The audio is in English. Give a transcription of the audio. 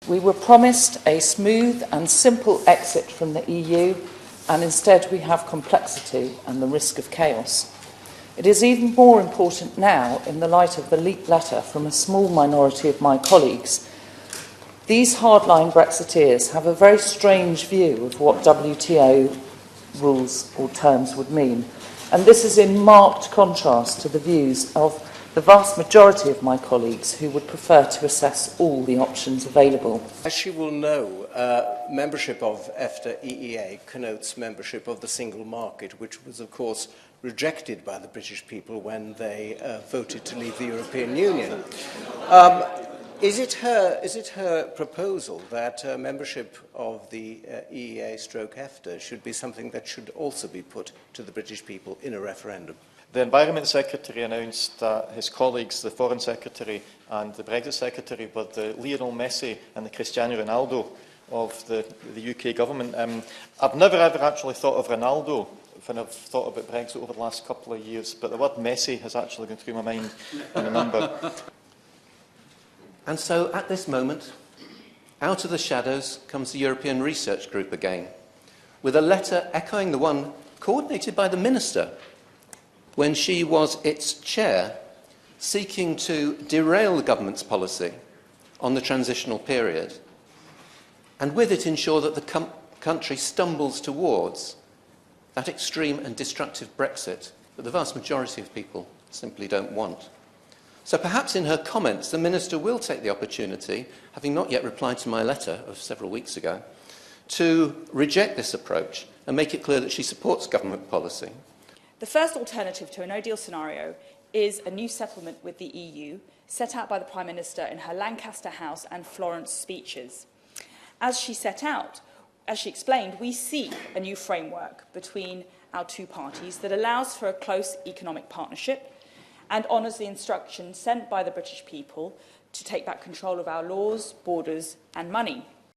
We were promised a smooth and simple exit from the EU, and instead we have complexity and the risk of chaos. It is even more important now, in the light of the leaked letter from a small minority of my colleagues. These hardline Brexiteers have a very strange view of what WTO rules or terms would mean, and this is in marked contrast to the views of the vast majority of my colleagues who would prefer to assess all the options available. As she will know, membership of EFTA EEA connotes membership of the single market, which was, of course, rejected by the British people when they voted to leave the European Union. Is it her proposal that membership of the EEA/EFTA should be something that should also be put to the British people in a referendum? The Environment Secretary announced that his colleagues, the Foreign Secretary and the Brexit Secretary, were the Lionel Messi and the Cristiano Ronaldo of the UK government. I've never ever actually thought of Ronaldo when I've thought about Brexit over the last couple of years, but the word Messi has actually gone through my mind in a number. And so, at this moment, out of the shadows comes the European Research Group again, with a letter echoing the one coordinated by the Minister when she was its chair, seeking to derail the government's policy on the transitional period, and with it ensure that the country stumbles towards that extreme and destructive Brexit that the vast majority of people simply don't want. So perhaps in her comments, the Minister will take the opportunity, having not yet replied to my letter of several weeks ago, to reject this approach and make it clear that she supports government policy. The first alternative to a no-deal scenario is a new settlement with the EU, set out by the Prime Minister in her Lancaster House and Florence speeches. As she explained, we seek a new framework between our two parties that allows for a close economic partnership and honours the instructions sent by the British people to take back control of our laws, borders and money.